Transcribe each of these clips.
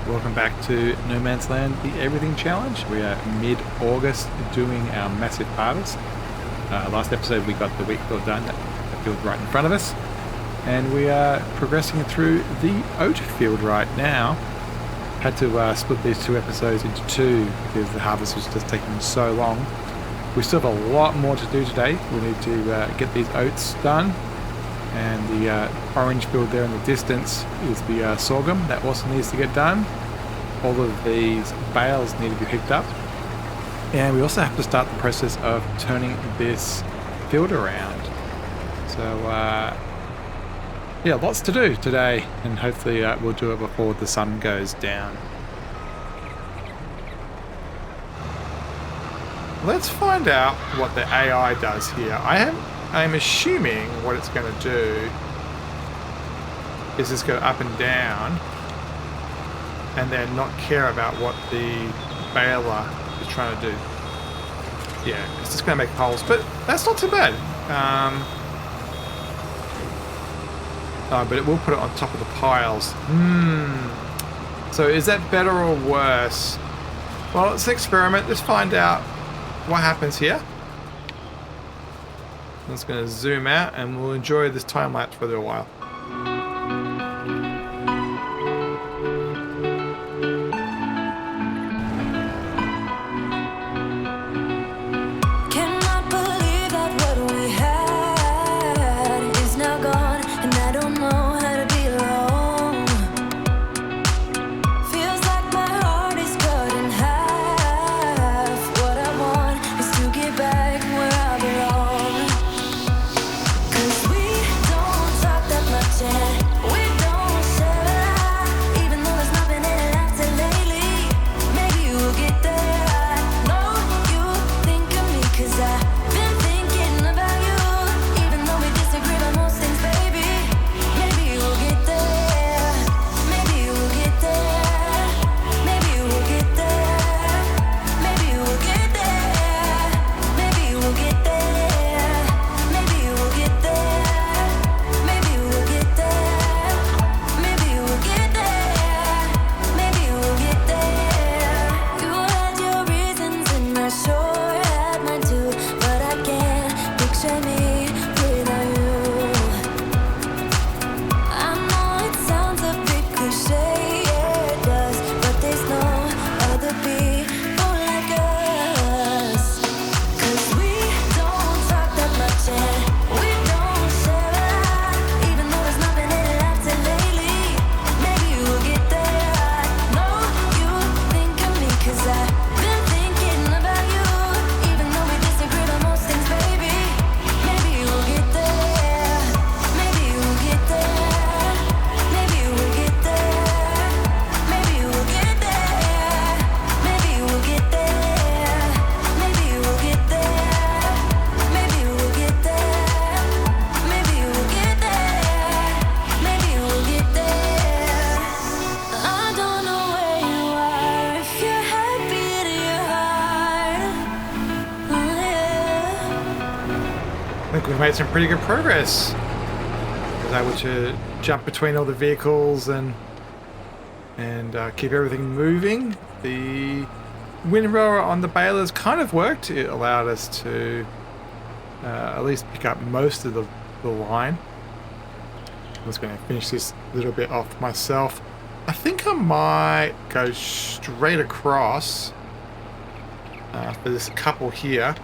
welcome back to No Man's Land, the Everything Challenge. We are mid-August doing our massive harvest. Last episode we got the wheat field done, that field right in front of us. And we are progressing through the oat field right now. Had to split these two episodes into two because the harvest was just taking so long. We still have a lot more to do today. We need to get these oats done. And the orange field there in the distance is the sorghum. That also needs to get done. All of these bales need to be picked up. And we also have to start the process of turning this field around. So, yeah, lots to do today. And hopefully we'll do it before the sun goes down. Let's find out what the AI does here. I'm assuming what it's going to do is just go up and down and then not care about what the baler is trying to do. Yeah, it's just going to make holes, but that's not too bad. But it will put it on top of the piles. So is that better or worse? Well, it's an experiment. Let's find out what happens here. I'm just going to zoom out and we'll enjoy this time lapse for a little while. I think we've made some pretty good progress. I was able to jump between all the vehicles and keep everything moving. The windrower on the balers kind of worked. It allowed us to at least pick up most of the line. I'm just going to finish this little bit off myself. I think I might go straight across for this couple here.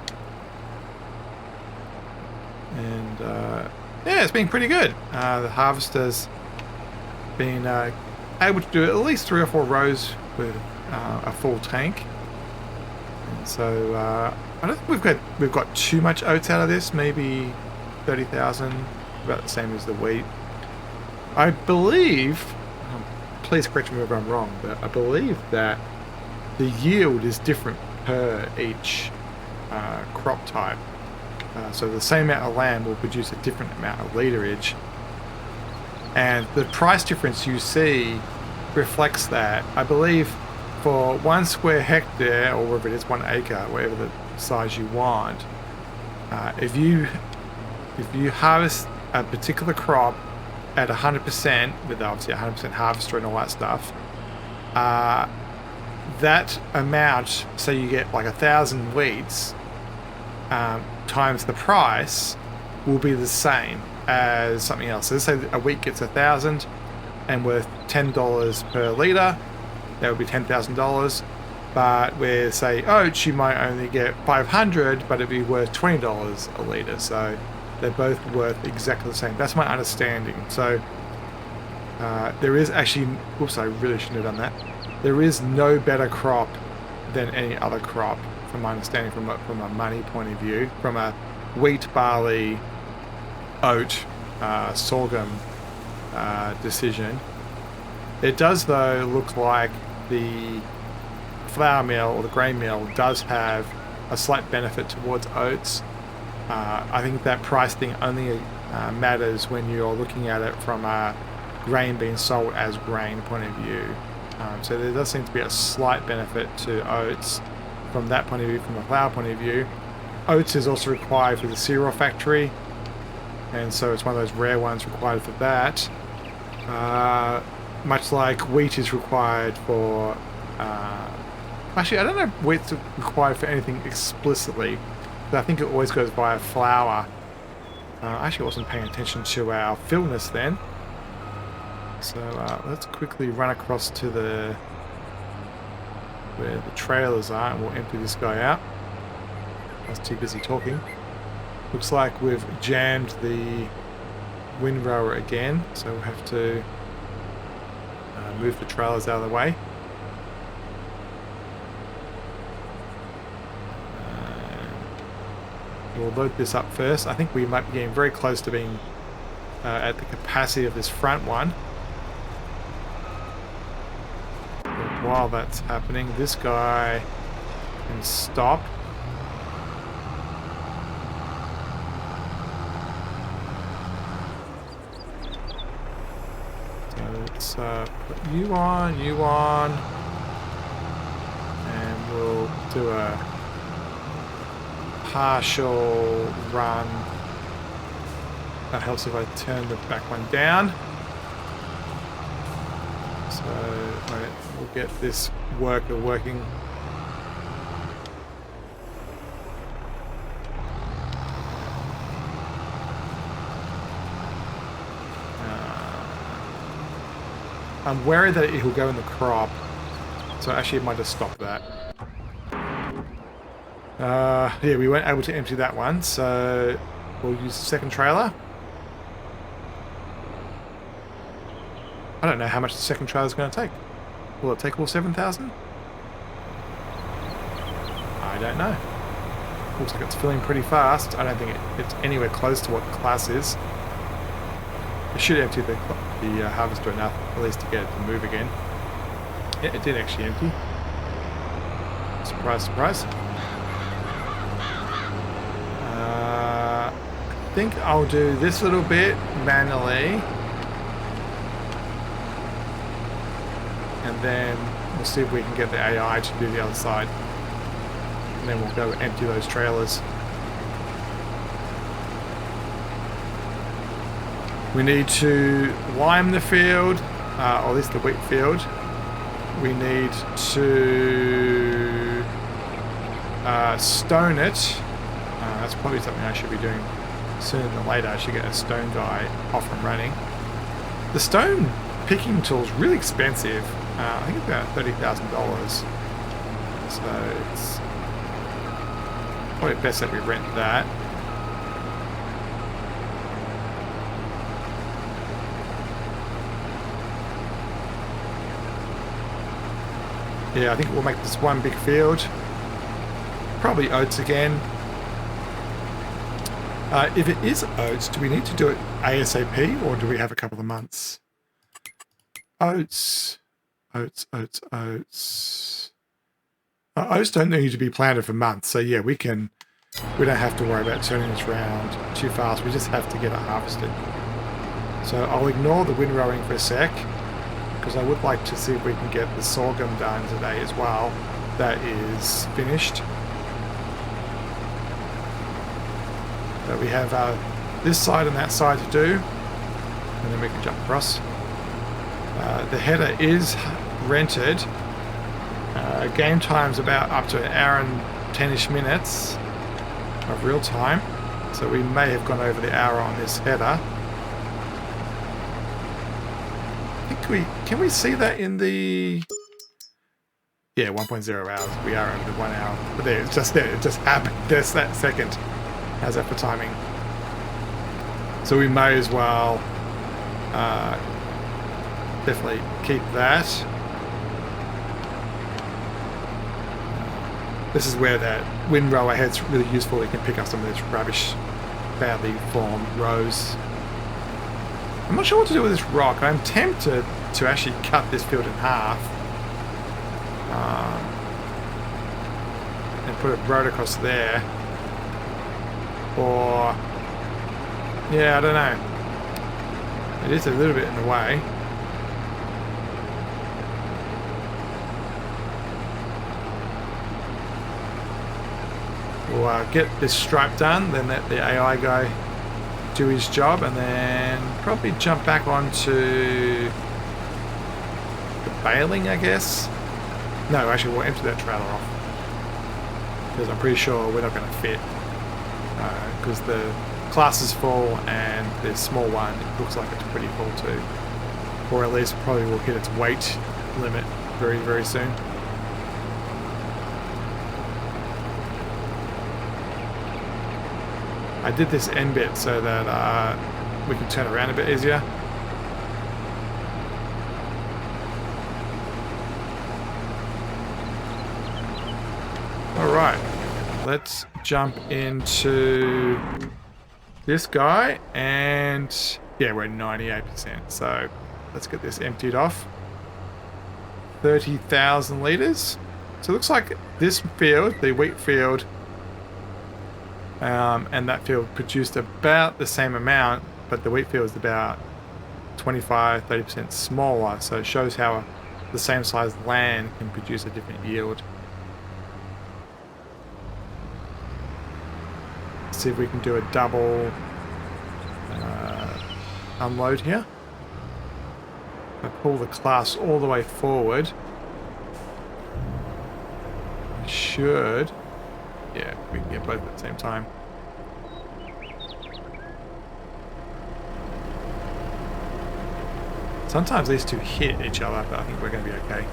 And yeah, it's been pretty good. The harvester's been able to do at least 3 or 4 rows with a full tank. And so I don't think we've got too much oats out of this. Maybe 30,000, about the same as the wheat. I believe, please correct me if I'm wrong, but I believe that the yield is different per each crop type. So the same amount of land will produce a different amount of literage. And the price difference you see reflects that. I believe for 1 square hectare, or whatever it is, 1 acre, whatever the size you want, if you harvest a particular crop at 100%, with obviously 100% harvester and all that stuff, that amount, so you get like 1,000 wheats times the price, will be the same as something else. So let's say a wheat gets 1,000 and worth $10 per litre, that would be $10,000. But where, say, oats, you might only get 500, but it'd be worth $20 a litre. So they're both worth exactly the same. That's my understanding. So there is actually, oops, I really shouldn't have done that. There is no better crop than any other crop, from my understanding, from a money point of view, from a wheat, barley, oat, sorghum decision. It does, though, look like the flour mill or the grain mill does have a slight benefit towards oats. I think that price thing only matters when you're looking at it from a grain being sold as grain point of view. So there does seem to be a slight benefit to oats from that point of view. From a flour point of view, oats is also required for the cereal factory, and so it's one of those rare ones required for that. Much like wheat is required for... actually, I don't know if wheat's required for anything explicitly, but I think it always goes via flour. Actually, I wasn't paying attention to our fillness then. So let's quickly run across to where the trailers are, and we'll empty this guy out. I was too busy talking. Looks like we've jammed the windrower again, so we'll have to move the trailers out of the way. We'll load this up first. I think we might be getting very close to being at the capacity of this front one. But while that's happening, this guy can stop. So let's put you on, and we'll do a partial run. That helps if I turn the back one down. So we'll get this worker working. I'm worried that it will go in the crop, so actually it might just stop that. Yeah, we weren't able to empty that one, so we'll use the second trailer. I don't know how much the second trailer is going to take. Will it take all 7,000? I don't know. Looks like it's filling pretty fast. I don't think it's anywhere close to what the class is. It should empty the harvester enough, at least to get it to move again. Yeah, it did actually empty. Surprise, surprise. I think I'll do this little bit manually, and then we'll see if we can get the AI to do the other side, and then we'll go empty those trailers. We need to lime the field, or at least the wheat field. We need to stone it. That's probably something I should be doing sooner than later. I should get a stone guy off and running. The stone picking tool is really expensive. I think it's about $30,000. So it's probably best that we rent that. Yeah, I think we'll make this one big field. Probably oats again. If it is oats, do we need to do it ASAP, or do we have a couple of months? Oats. Oats, oats, oats. Oats don't need to be planted for months, so yeah, we don't have to worry about turning this around too fast. We just have to get it harvested. So I'll ignore the windrowing for a sec, because I would like to see if we can get the sorghum done today as well. That is finished. But we have this side and that side to do, and then we can jump across. The header is rented. Game time's about up to an hour and 10-ish minutes of real time. So we may have gone over the hour on this header. I think can we see that in the... Yeah, 1.0 hours. We are over the 1 hour. But there, it's just there. It just happened. There's that second. How's that for timing? So we may as well definitely keep that. This is where that windrow ahead's really useful. You can pick up some of this rubbish, badly formed rows. I'm not sure what to do with this rock. I'm tempted to actually cut this field in half. And put a road across there. Or... yeah, I don't know. It is a little bit in the way. We'll get this stripe done, then let the AI guy do his job, and then probably jump back onto the baling, I guess. No, actually, we'll empty that trailer off. Because I'm pretty sure we're not going to fit. Because the class is full and the small one, it looks like it's pretty full too. Or at least probably will hit its weight limit very, very soon. I did this end bit so that we can turn around a bit easier. Alright, let's jump into this guy, and yeah, we're 98%, so let's get this emptied off. 30,000 litres. So it looks like this field, the wheat field, and that field produced about the same amount, but the wheat field is about 25-30% smaller, so it shows how the same size land can produce a different yield. Let's see if we can do a double unload here. I pull the class all the way forward. Should... yeah, we can get both at the same time. Sometimes these two hit each other, but I think we're going to be okay.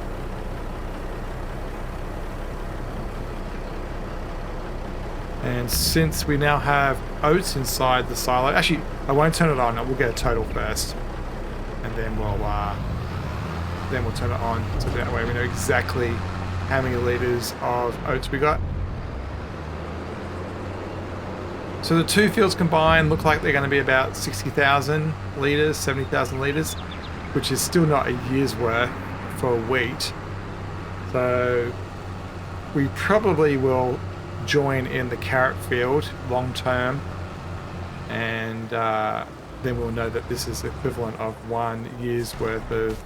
And since we now have oats inside the silo, actually, I won't turn it on. We'll get a total first, and then we'll turn it on, so that way we know exactly how many litres of oats we got. So the two fields combined look like they're going to be about 60,000 litres, 70,000 litres, which is still not a year's worth for wheat. So we probably will join in the carrot field long term, and then we'll know that this is equivalent of 1 year's worth of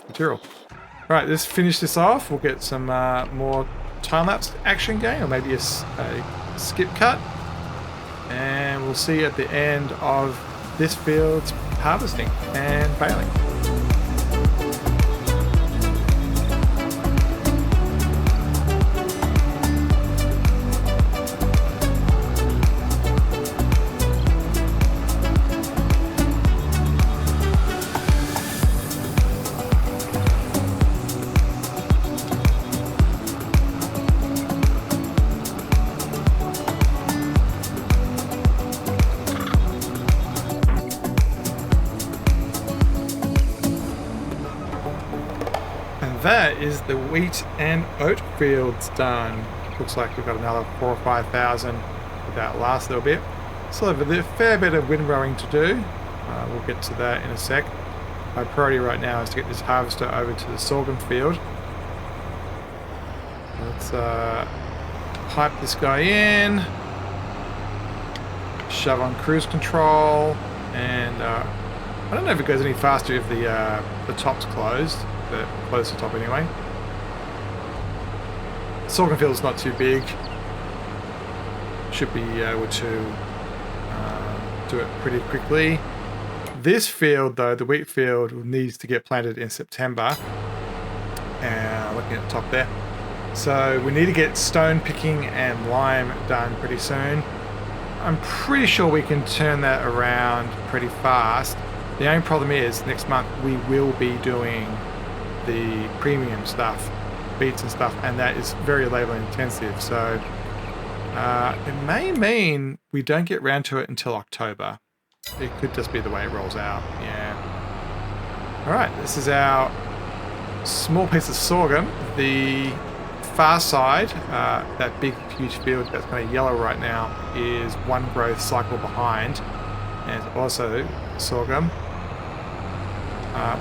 material. Right, let's finish this off. We'll get some more time-lapse action going, or maybe a skip cut, and we'll see at the end of this field's harvesting and baling. That is the wheat and oat fields done. Looks like we've got another 4,000 or 5,000 with that last little bit. Still have a fair bit of windrowing to do. We'll get to that in a sec. My priority right now is to get this harvester over to the sorghum field. Let's pipe this guy in, shove on cruise control, and I don't know if it goes any faster if the top's closed. But close the top anyway. Sorghum field is not too big. Should be able to do it pretty quickly. this field, though, the wheat field needs to get planted in September. And looking at the top there. So we need to get stone picking and lime done pretty soon. I'm pretty sure we can turn that around pretty fast. The only problem is next month we will be doing the premium stuff, beets and stuff, and that is very labor intensive. So it may mean we don't get round to it until October. It could just be the way it rolls out. Yeah. All right, this is our small piece of sorghum. The far side, that big huge field that's kind of yellow right now, is one growth cycle behind, and it's also sorghum.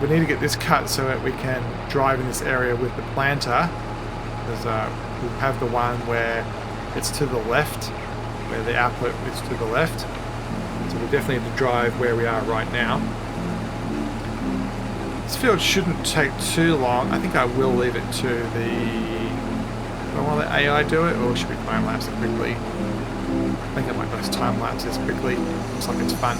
We need to get this cut so that we can drive in this area with the planter, because we'll have the one where it's to the left, where the output is to the left. So we definitely need to drive where we are right now. This field shouldn't take too long. I think I will leave it to the... Do I want to let AI do it, or should we time lapse it quickly? I think I might just time lapse this quickly. Looks like it's fun.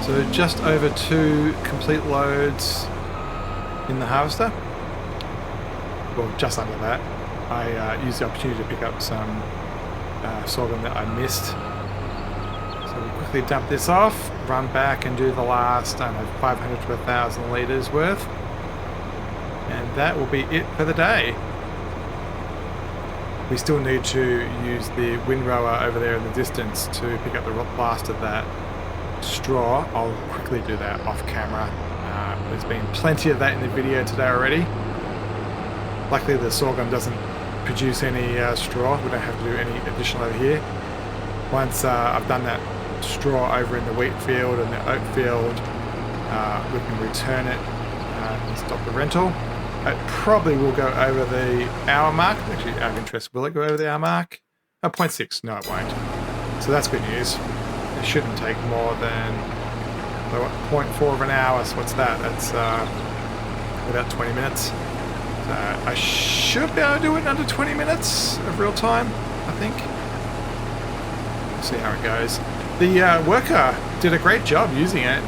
So just over 2 complete loads in the harvester. Well, just under that. I used the opportunity to pick up some sorghum that I missed. So we'll quickly dump this off, run back and do the last, I don't know, 500 to 1,000 litres worth. And that will be it for the day. We still need to use the windrower over there in the distance to pick up the last of that straw. I'll quickly do that off camera. There's been plenty of that in the video today already. Luckily the sorghum doesn't produce any straw. We don't have to do any additional over here. Once I've done that straw over in the wheat field and the oat field, we can return it and stop the rental. It probably will go over the hour mark. Actually, out of interest, will it go over the hour mark? 0.6, no it won't. So that's good news. It shouldn't take more than 0.4 of an hour, so what's that? That's about 20 minutes. I should be able to do it in under 20 minutes of real time, I think. We'll see how it goes. The worker did a great job using it,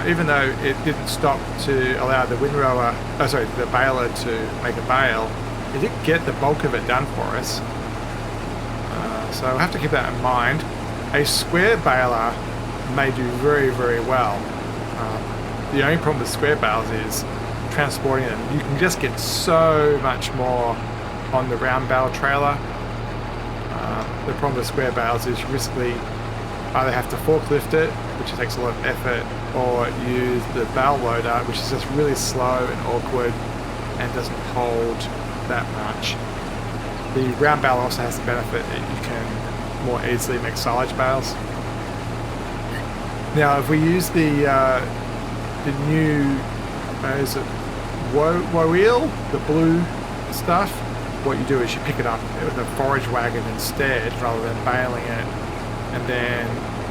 even though it didn't stop to allow the windrower, the baler to make a bale. It did get the bulk of it done for us. So we'll have to keep that in mind. A square baler may do very, very well. The only problem with square bales is transporting them. You can just get so much more on the round bale trailer. The problem with square bales is you basically either have to forklift it, which takes a lot of effort, or use the bale loader, which is just really slow and awkward and doesn't hold that much. The round bale also has the benefit that you can more easily make silage bales. Now, if we use the new, is it Wheel, the blue stuff, what you do is you pick it up with a forage wagon instead, rather than baling it and then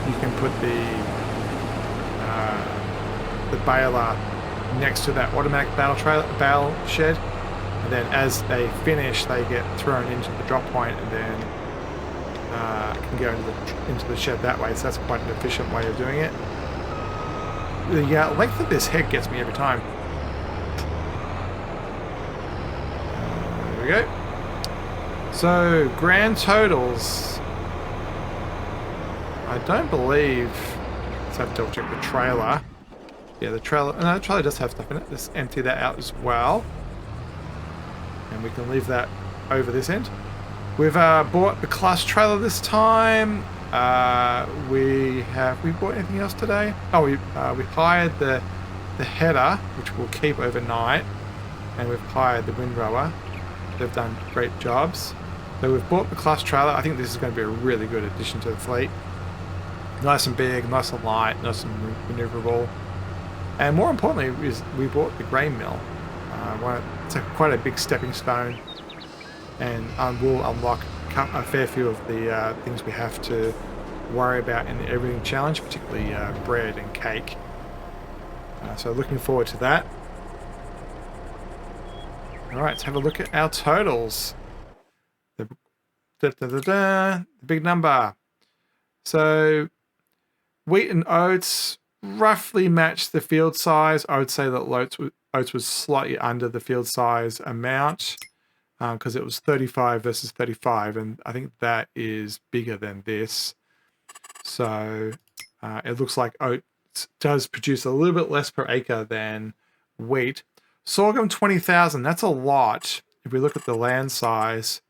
you can put the baler next to that automatic bale shed, and then as they finish, they get thrown into the drop point, and then can go into the shed that way. So that's quite an efficient way of doing it. The length of this head gets me every time. There we go. So grand totals. I don't believe. Let's have to double check the trailer. Yeah, the trailer. No, the trailer does have stuff in it. Let's empty that out as well, and we can leave that over this end. We've bought the class trailer this time. We bought anything else today? Oh, we hired the header, which we'll keep overnight, and we've hired the windrower. They've done great jobs. So we've bought the class trailer. I think this is going to be a really good addition to the fleet. Nice and big, nice and light, nice and maneuverable. And more importantly, is we bought the grain mill. It's quite a big stepping stone, and will unlock a fair few of the things we have to worry about in the Everything Challenge, particularly bread and cake. So looking forward to that. Alright, let's have a look at our totals. The big number. So wheat and oats roughly match the field size. I would say that oats was slightly under the field size amount, because it was 35 versus 35, and I think that is bigger than this. So it looks like oats does produce a little bit less per acre than wheat. Sorghum 20,000, that's a lot. If we look at the land size,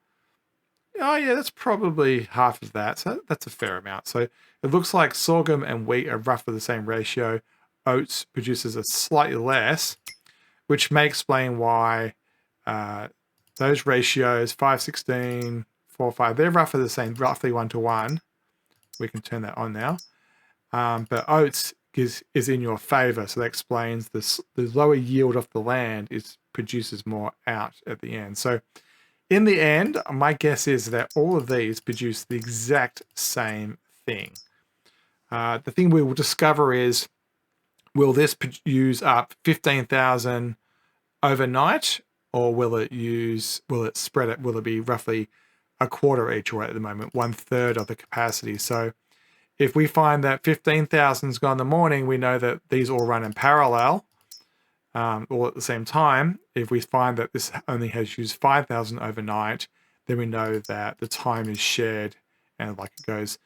oh yeah, that's probably half of that. So that's a fair amount. So it looks like sorghum and wheat are roughly the same ratio. Oats produces a slightly less, which may explain why those ratios, 5:16, 4:5, they're roughly the same, roughly 1:1. We can turn that on now. But oats is in your favor, so that explains the lower yield of the land produces more out at the end. So in the end, my guess is that all of these produce the exact same thing. The thing we will discover is, will this use up 15,000 overnight, or will it spread it? Will it be roughly a quarter each, or at the moment 1/3 of the capacity? So if we find that 15,000's gone in the morning, we know that these all run in parallel, all at the same time. If we find that this only has used 5,000 overnight, then we know that the time is shared, and like it goes,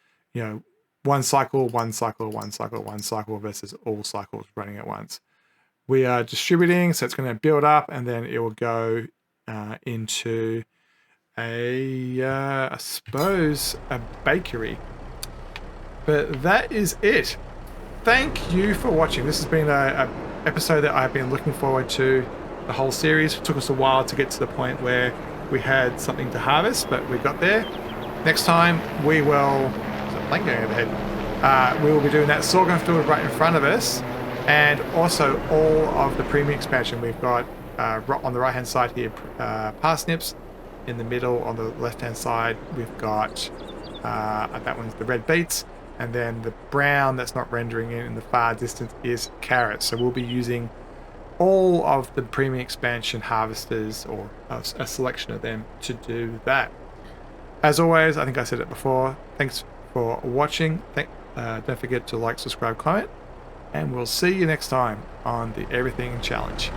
one cycle, one cycle, one cycle, one cycle versus all cycles running at once. We are distributing, so it's going to build up, and then it will go into I suppose a bakery. But that is it. Thank you for watching. This has been a episode that I've been looking forward to the whole series. It took us a while to get to the point where we had something to harvest, but we got there. Next time we will... There's a plane going overhead. We will be doing that sorghum field right in front of us, and also all of the premium expansion. We've got on the right hand side here parsnips. In the middle on the left hand side we've got that one's the red beets, and then the brown that's not rendering in the far distance is carrots. So we'll be using all of the premium expansion harvesters, or a selection of them, to do that. As always, I think I said it before, thanks for watching. Don't forget to like, subscribe, comment, and we'll see you next time on the Everything Challenge.